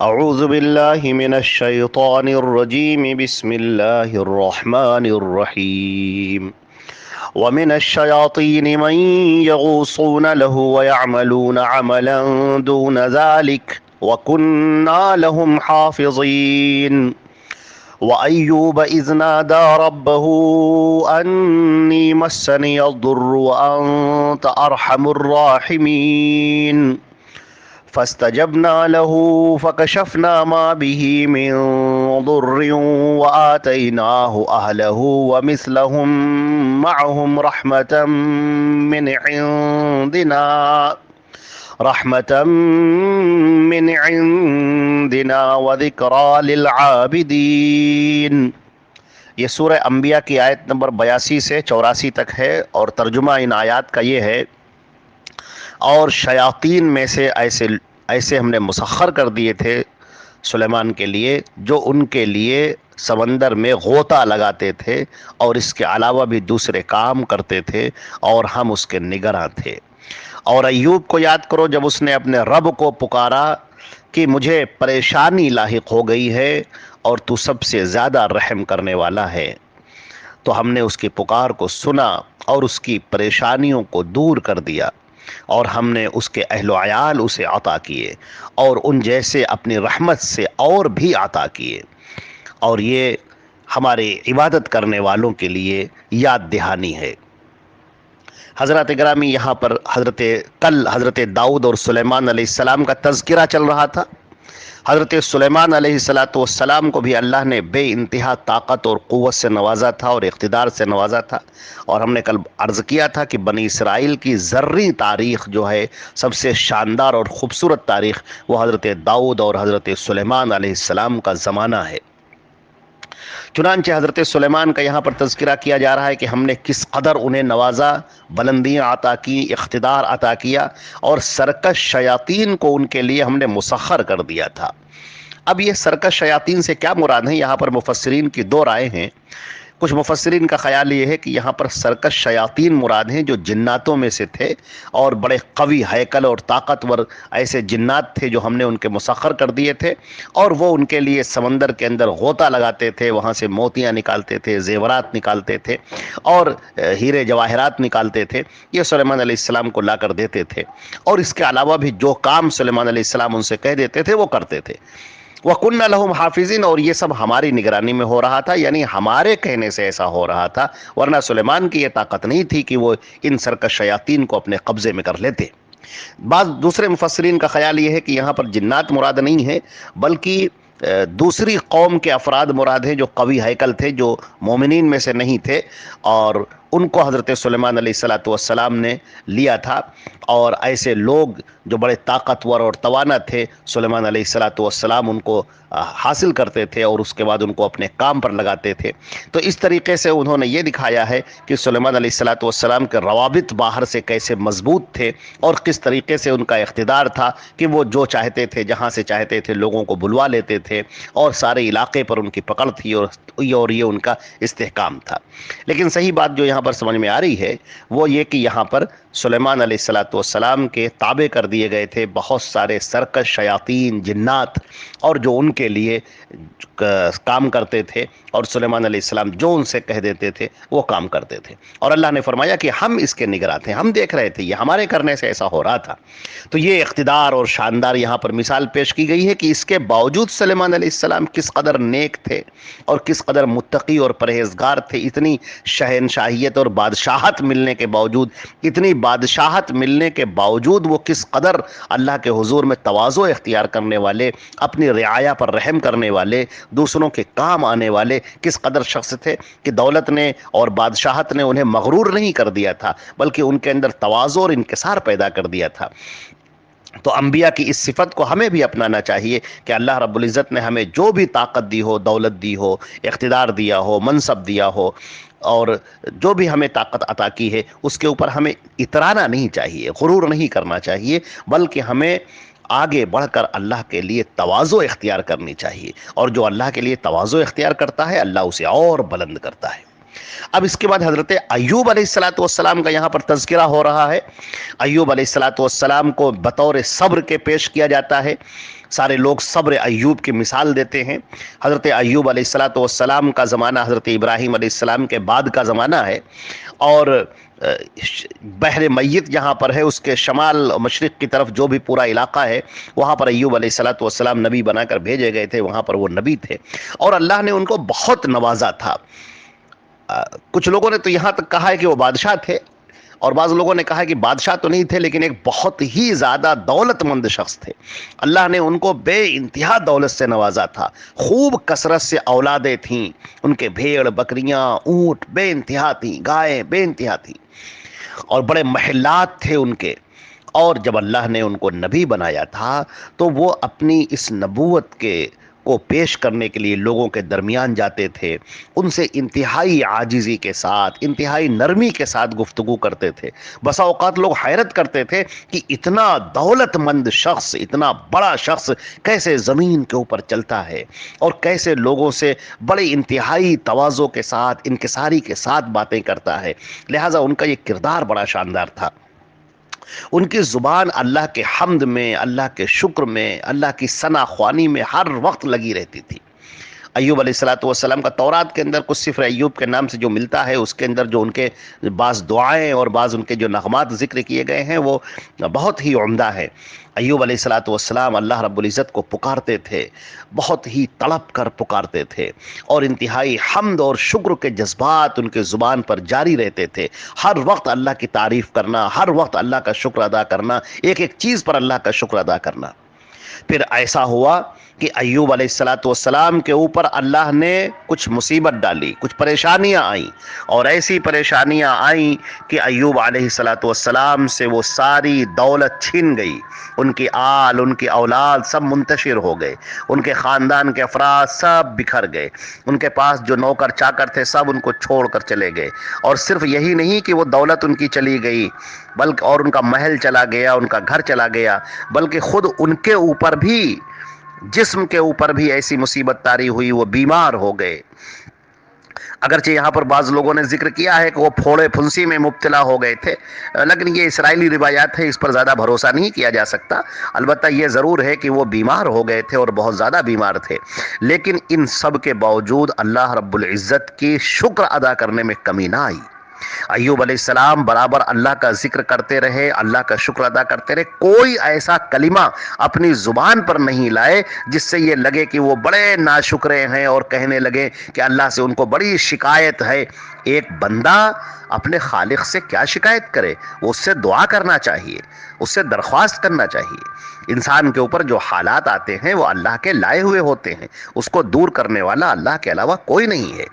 اعوذ باللہ من الشیطان الرجیم بسم اللہ الرحمن الرحیم ومن الشیاطین من یغوصون له ویعملون عملا دون ذلك وکننا لهم حافظین وأيوب إذ نادى ربه أني مسني الضر وأنت أرحم الراحمين فاستجبنا له فكشفنا ما به من ضر وآتيناه أهله ومثلهم معهم رحمة من عندنا وذكرى للعابدين۔ یہ سورہ انبیاء کی آیت نمبر 82 سے 84 تک ہے، اور ترجمہ ان آیات کا یہ ہے: اور شیاطین میں سے ایسے ہم نے مسخر کر دیے تھے سلیمان کے لیے، جو ان کے لیے سمندر میں غوطہ لگاتے تھے اور اس کے علاوہ بھی دوسرے کام کرتے تھے، اور ہم اس کے نگراں تھے۔ اور ایوب کو یاد کرو جب اس نے اپنے رب کو پکارا کہ مجھے پریشانی لاحق ہو گئی ہے اور تو سب سے زیادہ رحم کرنے والا ہے، تو ہم نے اس کی پکار کو سنا اور اس کی پریشانیوں کو دور کر دیا، اور ہم نے اس کے اہل و عیال اسے عطا کیے، اور ان جیسے اپنی رحمت سے اور بھی عطا کیے۔ اور یہ ہمارے عبادت کرنے والوں کے لیے یاد دہانی ہے۔ حضرات گرامی، یہاں پر حضرت داؤد اور سلیمان علیہ السلام کا تذکرہ چل رہا تھا۔ حضرت سلیمان علیہ السلام کو بھی اللہ نے بے انتہا طاقت اور قوت سے نوازا تھا اور اقتدار سے نوازا تھا، اور ہم نے کل عرض کیا تھا کہ بنی اسرائیل کی ذرّی تاریخ جو ہے سب سے شاندار اور خوبصورت تاریخ، وہ حضرت داؤد اور حضرت سلیمان علیہ السلام کا زمانہ ہے۔ چنانچہ حضرت سلیمان کا یہاں پر تذکرہ کیا جا رہا ہے کہ ہم نے کس قدر انہیں نوازا، بلندیاں عطا کی، اقتدار عطا کیا، اور سرکش شیاطین کو ان کے لیے ہم نے مسخر کر دیا تھا۔ اب یہ سرکش شیاطین سے کیا مراد ہے؟ یہاں پر مفسرین کی دو رائے ہیں۔ کچھ مفسرین کا خیال یہ ہے کہ یہاں پر سرکش شیاطین مراد ہیں جو جناتوں میں سے تھے، اور بڑے قوی ہیکل اور طاقتور ایسے جنات تھے جو ہم نے ان کے مسخر کر دیے تھے، اور وہ ان کے لیے سمندر کے اندر غوطہ لگاتے تھے، وہاں سے موتیاں نکالتے تھے، زیورات نکالتے تھے، اور ہیرے جواہرات نکالتے تھے۔ یہ سلیمان علیہ السلام کو لا کر دیتے تھے، اور اس کے علاوہ بھی جو کام سلیمان علیہ السلام ان سے کہہ دیتے تھے وہ کرتے تھے۔ وَكُنَّا لَهُمْ حَافِظِينَ، اور یہ سب ہماری نگرانی میں ہو رہا تھا، یعنی ہمارے کہنے سے ایسا ہو رہا تھا، ورنہ سلیمان کی یہ طاقت نہیں تھی کہ وہ ان سرکش شیاطین کو اپنے قبضے میں کر لیتے۔ بعض دوسرے مفسرین کا خیال یہ ہے کہ یہاں پر جنات مراد نہیں ہے، بلکہ دوسری قوم کے افراد مراد ہیں جو قوی ہیکل تھے، جو مومنین میں سے نہیں تھے، اور ان کو حضرت سلیمان علیہ السلام نے لیا تھا، اور ایسے لوگ جو بڑے طاقتور اور توانا تھے، سلیمان علیہ السلام ان کو حاصل کرتے تھے اور اس کے بعد ان کو اپنے کام پر لگاتے تھے۔ تو اس طریقے سے انہوں نے یہ دکھایا ہے کہ سلیمان علیہ السلام کے روابط باہر سے کیسے مضبوط تھے، اور کس طریقے سے ان کا اقتدار تھا کہ وہ جو چاہتے تھے، جہاں سے چاہتے تھے، لوگوں کو بلوا لیتے تھے، اور سارے علاقے پر ان کی پکڑ تھی، اور یہ ان کا استحکام تھا۔ لیکن صحیح بات جو یہاں پر سمجھ میں آ رہی ہے وہ یہ کہ یہاں پر سلیمان علیہ السلام کے تابع کر دیے گئے تھے بہت سارے سرکش شیاطین، جنات، اور جو ان کے لیے کام کرتے تھے، اور سلیمان علیہ السلام جو ان سے کہہ دیتے تھے وہ کام کرتے تھے۔ اور اللہ نے فرمایا کہ ہم اس کے نگراں تھے، ہم دیکھ رہے تھے، یہ ہمارے کرنے سے ایسا ہو رہا تھا۔ تو یہ اقتدار اور شاندار یہاں پر مثال پیش کی گئی ہے کہ اس کے باوجود سلیمان علیہ السلام کس قدر نیک تھے اور کس قدر متقی اور پرہیزگار تھے۔ اتنی شہنشاہیت اور بادشاہت ملنے کے باوجود، وہ کس قدر اللہ کے حضور میں تواضع اختیار کرنے والے، اپنی رعایا پر رحم کرنے والے، دوسروں کے کام آنے والے کس قدر شخص تھے کہ دولت نے اور بادشاہت نے انہیں مغرور نہیں کر دیا تھا، بلکہ ان کے اندر تواضع اور انکسار پیدا کر دیا تھا۔ تو انبیاء کی اس صفت کو ہمیں بھی اپنانا چاہیے کہ اللہ رب العزت نے ہمیں جو بھی طاقت دی ہو، دولت دی ہو، اقتدار دیا ہو، منصب دیا ہو، اور جو بھی ہمیں طاقت عطا کی ہے، اس کے اوپر ہمیں اترانا نہیں چاہیے، غرور نہیں کرنا چاہیے، بلکہ ہمیں آگے بڑھ کر اللہ کے لیے تواضع اختیار کرنی چاہیے، اور جو اللہ کے لیے تواضع اختیار کرتا ہے اللہ اسے اور بلند کرتا ہے۔ اب اس کے بعد حضرت ایوب علیہ السلام کا یہاں پر تذکرہ ہو رہا ہے۔ ایوب علیہ السلام کو بطور صبر کے پیش کیا جاتا ہے، سارے لوگ صبر ایوب کی مثال دیتے ہیں۔ حضرت ایوب علیہ السلام کا زمانہ حضرت ابراہیم علیہ السلام کے بعد کا زمانہ ہے، اور بحر میت جہاں پر ہے اس کے شمال مشرق کی طرف جو بھی پورا علاقہ ہے وہاں پر ایوب علیہ السلام نبی بنا کر بھیجے گئے تھے، وہاں پر وہ نبی تھے اور اللہ نے ان کو بہت نوازا تھا۔ کچھ لوگوں نے تو یہاں تک کہا ہے کہ وہ بادشاہ تھے، اور بعض لوگوں نے کہا کہ بادشاہ تو نہیں تھے لیکن ایک بہت ہی زیادہ دولت مند شخص تھے۔ اللہ نے ان کو بے انتہا دولت سے نوازا تھا، خوب کثرت سے اولادیں تھیں، ان کے بھیڑ بکریاں اونٹ بے انتہا تھیں، گائیں بے انتہا تھیں، اور بڑے محلات تھے ان کے۔ اور جب اللہ نے ان کو نبی بنایا تھا تو وہ اپنی اس نبوت کو پیش کرنے کے لیے لوگوں کے درمیان جاتے تھے، ان سے انتہائی عاجزی کے ساتھ، انتہائی نرمی کے ساتھ گفتگو کرتے تھے۔ بسا اوقات لوگ حیرت کرتے تھے کہ اتنا دولت مند شخص، اتنا بڑا شخص کیسے زمین کے اوپر چلتا ہے اور کیسے لوگوں سے بڑے انتہائی تواضع کے ساتھ، انکساری کے ساتھ باتیں کرتا ہے۔ لہٰذا ان کا یہ کردار بڑا شاندار تھا۔ ان کی زبان اللہ کے حمد میں، اللہ کے شکر میں، اللہ کی ثنا خوانی میں ہر وقت لگی رہتی تھی۔ ایوب علیہ السلام کا تورات کے اندر کچھ سفر ایوب کے نام سے جو ملتا ہے، اس کے اندر جو ان کے بعض دعائیں اور بعض ان کے جو نغمات ذکر کیے گئے ہیں وہ بہت ہی عمدہ ہے۔ ایوب علیہ السلام اللہ رب العزت کو پکارتے تھے، بہت ہی تڑپ کر پکارتے تھے، اور انتہائی حمد اور شکر کے جذبات ان کے زبان پر جاری رہتے تھے۔ ہر وقت اللہ کی تعریف کرنا، ہر وقت اللہ کا شکر ادا کرنا، ایک ایک چیز پر اللہ کا شکر ادا کرنا۔ پھر ایسا ہوا کہ ایوب علیہ السلام کے اوپر اللہ نے کچھ مصیبت ڈالی، کچھ پریشانیاں آئیں، اور ایسی پریشانیاں آئیں کہ ایوب علیہ السلام سے وہ ساری دولت چھین گئی، ان کی آل، ان کی اولاد سب منتشر ہو گئے، ان کے خاندان کے افراد سب بکھر گئے، ان کے پاس جو نوکر چاکر تھے سب ان کو چھوڑ کر چلے گئے۔ اور صرف یہی نہیں کہ وہ دولت ان کی چلی گئی، بلکہ اور ان کا محل چلا گیا، ان کا گھر چلا گیا، بلکہ خود ان کے اوپر بھی، جسم کے اوپر بھی ایسی مصیبت طاری ہوئی، وہ بیمار ہو گئے۔ اگرچہ یہاں پر بعض لوگوں نے ذکر کیا ہے کہ وہ پھوڑے پھنسی میں مبتلا ہو گئے تھے، لیکن یہ اسرائیلی روایات ہے، اس پر زیادہ بھروسہ نہیں کیا جا سکتا۔ البتہ یہ ضرور ہے کہ وہ بیمار ہو گئے تھے اور بہت زیادہ بیمار تھے، لیکن ان سب کے باوجود اللہ رب العزت کی شکر ادا کرنے میں کمی نہ آئی۔ ایوب علیہ السلام برابر اللہ کا ذکر کرتے رہے، اللہ کا شکر ادا کرتے رہے، کوئی ایسا کلمہ اپنی زبان پر نہیں لائے جس سے یہ لگے کہ وہ بڑے ناشکرے ہیں اور کہنے لگے کہ اللہ سے ان کو بڑی شکایت ہے۔ ایک بندہ اپنے خالق سے کیا شکایت کرے؟ وہ اس سے دعا کرنا چاہیے، اس سے درخواست کرنا چاہیے۔ انسان کے اوپر جو حالات آتے ہیں وہ اللہ کے لائے ہوئے ہوتے ہیں، اس کو دور کرنے والا اللہ کے علاوہ کوئی نہیں ہے۔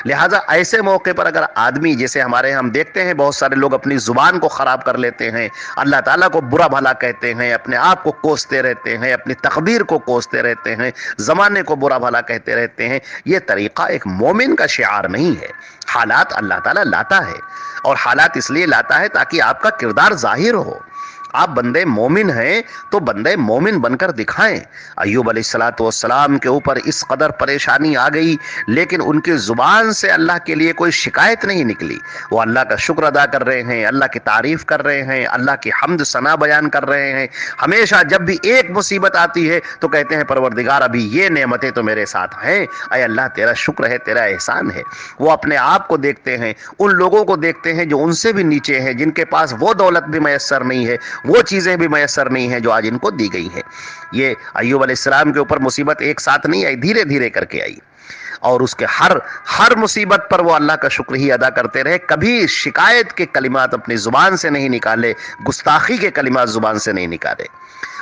لہٰذا ایسے موقع پر اگر آدمی، جیسے ہمارے ہم دیکھتے ہیں بہت سارے لوگ اپنی زبان کو خراب کر لیتے ہیں، اللہ تعالیٰ کو برا بھلا کہتے ہیں، اپنے آپ کو کوستے رہتے ہیں، اپنی تقدیر کو کوستے رہتے ہیں، زمانے کو برا بھلا کہتے رہتے ہیں، یہ طریقہ ایک مومن کا شعار نہیں ہے۔ حالات اللہ تعالیٰ لاتا ہے، اور حالات اس لیے لاتا ہے تاکہ آپ کا کردار ظاہر ہو۔ آپ بندے مومن ہیں تو بندے مومن بن کر دکھائیں۔ ایوب علیہ السلام کے اوپر اس قدر پریشانی آ گئی، لیکن ان کی زبان سے اللہ کے لیے کوئی شکایت نہیں نکلی۔ وہ اللہ کا شکر ادا کر رہے ہیں، اللہ کی تعریف کر رہے ہیں، اللہ کی حمد ثنا بیان کر رہے ہیں۔ ہمیشہ جب بھی ایک مصیبت آتی ہے تو کہتے ہیں پروردگار ابھی یہ نعمتیں تو میرے ساتھ ہیں، اے اللہ تیرا شکر ہے، تیرا احسان ہے۔ وہ اپنے آپ کو دیکھتے ہیں، ان لوگوں کو دیکھتے ہیں جو ان سے بھی نیچے ہیں، جن کے پاس وہ دولت بھی میسر نہیں ہے، وہ چیزیں بھی میسر نہیں ہیں جو آج ان کو دی گئی ہیں۔ یہ ایوب علیہ السلام کے اوپر مصیبت ایک ساتھ نہیں آئی، دھیرے دھیرے کر کے آئی، اور اس کے ہر مصیبت پر وہ اللہ کا شکر ہی ادا کرتے رہے۔ کبھی شکایت کے کلمات اپنی زبان سے نہیں نکالے، گستاخی کے کلمات زبان سے نہیں نکالے۔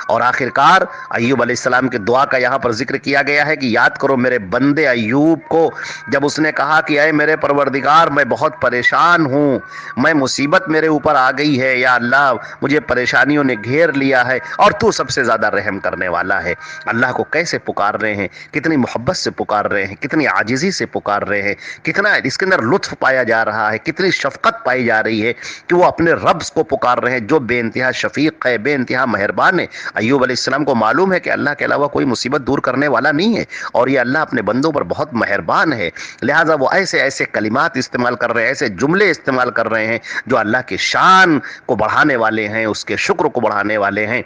اور آخرکار ایوب علیہ السلام کے دعا کا یہاں پر ذکر کیا گیا ہے کہ یاد کرو میرے بندے ایوب کو، جب اس نے کہا کہ اے میرے پروردگار میں بہت پریشان ہوں، میں مصیبت میرے اوپر آ گئی ہے، یا اللہ مجھے پریشانیوں نے گھیر لیا ہے اور تو سب سے زیادہ رحم کرنے والا ہے۔ اللہ کو کیسے پکار رہے ہیں، کتنی محبت سے پکار رہے ہیں، کتنی عاجزی سے پکار رہے ہیں، کتنا اس کے اندر لطف پایا جا رہا ہے، کتنی شفقت پائی جا رہی ہے کہ وہ اپنے رب کو پکار رہے ہیں جو بے انتہا شفیق ہے، بے انتہا مہربان ہے۔ ایوب علیہ السلام کو معلوم ہے کہ اللہ کے علاوہ کوئی مصیبت دور کرنے والا نہیں ہے، اور یہ اللہ اپنے بندوں پر بہت مہربان ہے، لہٰذا وہ ایسے کلمات استعمال کر رہے ہیں، ایسے جملے استعمال کر رہے ہیں جو اللہ کی شان کو بڑھانے والے ہیں، اس کے شکر کو بڑھانے والے ہیں۔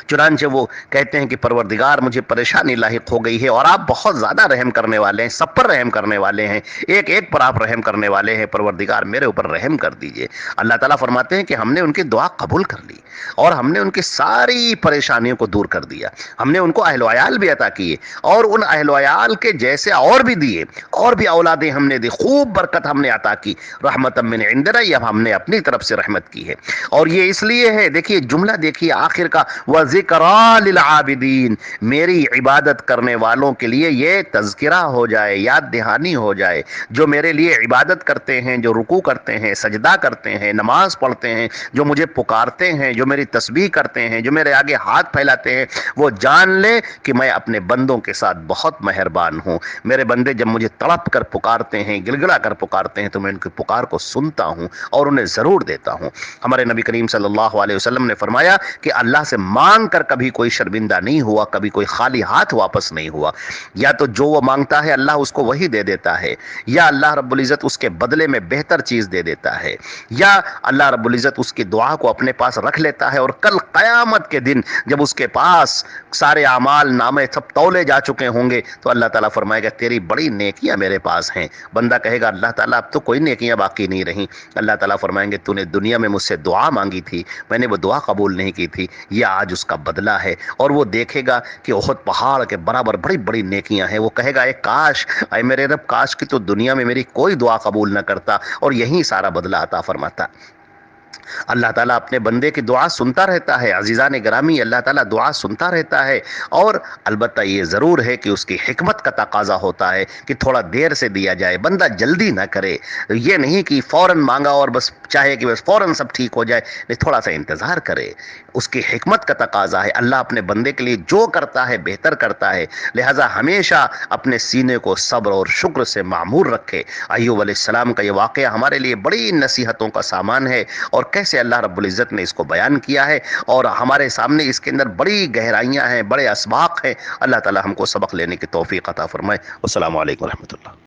چنانچہ وہ کہتے ہیں کہ پروردگار مجھے پریشانی لاحق ہو گئی ہے اور آپ بہت زیادہ رحم کرنے والے ہیں، سب پر رحم کرنے والے ہیں، ایک ایک پر آپ رحم کرنے والے ہیں، پروردگار میرے اوپر رحم کر دیجئے۔ اللہ تعالیٰ فرماتے ہیں کہ ہم نے ان کی دعا قبول کر لی اور ہم نے ان کی ساری پریشانیوں کو دور کر دیا، ہم نے ان کو اہل و عیال بھی عطا کیے اور ان اہل و عیال کے جیسے اور بھی دیے، اور بھی اولادیں ہم نے دی، خوب برکت ہم نے عطا کی، رحمت من عندنا، یہ ہم نے اپنی طرف سے رحمت کی ہے۔ اور یہ اس لیے ہے، دیکھیے جملہ دیکھیے آخر کا، وَذِكْرَى لِلْعَابِدِينَ، میری عبادت کرنے والوں کے لیے یہ تذکرہ ہو جائے، یاد دہانی ہو جائے، جو میرے لیے عبادت کرتے ہیں، جو رکوع کرتے ہیں، سجدہ کرتے ہیں، نماز پڑھتے ہیں، جو مجھے پکارتے ہیں، جو میری تسبیح کرتے ہیں، جو میرے آگے ہاتھ پھیلاتے ہیں، وہ جان لے کہ میں اپنے بندوں کے ساتھ بہت مہربان ہوں۔ میرے بندے جب مجھے تڑپ کر پکارتے ہیں، گڑ گڑا کر پکارتے ہیں، تو میں ان کی پکار کو سنتا ہوں اور انہیں ضرور دیتا ہوں۔ ہمارے نبی کریم صلی اللہ علیہ وسلم نے فرمایا کہ اللہ سے مانگ کر کبھی کوئی شرمندہ نہیں ہوا، کبھی کوئی خالی ہاتھ واپس نہیں ہوا، یا تو جو وہ مانگتا ہے اللہ اس کو وہی دے دیتا ہے، یا اللہ رب العزت اس کے بدلے میں بہتر چیز دے دیتا ہے، یا اللہ رب العزت اس کی دعا کو اپنے پاس رکھ لیتا ہے، اور کل قیامت کے دن جب اس کے پاس سارے اعمال نامے سب تولے جا چکے ہوں گے تو اللہ تعالیٰ فرمائے گا تیری بڑی نیکیاں میرے پاس ہیں۔ بندہ کہے گا اللہ تعالیٰ اب تو کوئی نیکیاں باقی نہیں رہیں۔ اللہ تعالیٰ فرمائیں گے تو نے دنیا میں مجھ سے دعا مانگی تھی، میں نے وہ دعا قبول نہیں کی تھی، یہ آج اس کا بدلہ ہے۔ اور وہ دیکھے گا کہ احد پہاڑ کے برابر بڑی بڑی نیکیاں ہیں، وہ کہے گا اے کاش، اے میرے رب کاش کہ تو دنیا میں میری کوئی دعا قبول نہ کرتا اور یہیں سارا بدلہ عطا فرماتا۔ اللہ تعالیٰ اپنے بندے کی دعا سنتا رہتا ہے، عزیزان گرامی، اللہ تعالیٰ دعا سنتا رہتا ہے، اور البتہ یہ ضرور ہے کہ اس کی حکمت کا تقاضا ہوتا ہے کہ تھوڑا دیر سے دیا جائے، بندہ جلدی نہ کرے، یہ نہیں کہ فوراً مانگا اور بس چاہے کہ بس فوراً سب ٹھیک ہو جائے، نہیں، تھوڑا سا انتظار کرے، اس کی حکمت کا تقاضا ہے۔ اللہ اپنے بندے کے لیے جو کرتا ہے بہتر کرتا ہے، لہٰذا ہمیشہ اپنے سینے کو صبر اور شکر سے معمور رکھے۔ ایوب علیہ السلام کا یہ واقعہ ہمارے لیے بڑی نصیحتوں کا سامان ہے، اور کیسے اللہ رب العزت نے اس کو بیان کیا ہے، اور ہمارے سامنے اس کے اندر بڑی گہرائیاں ہیں، بڑے اسباق ہیں۔ اللہ تعالی ہم کو سبق لینے کی توفیق عطا فرمائے۔ السلام علیکم ورحمۃ اللہ۔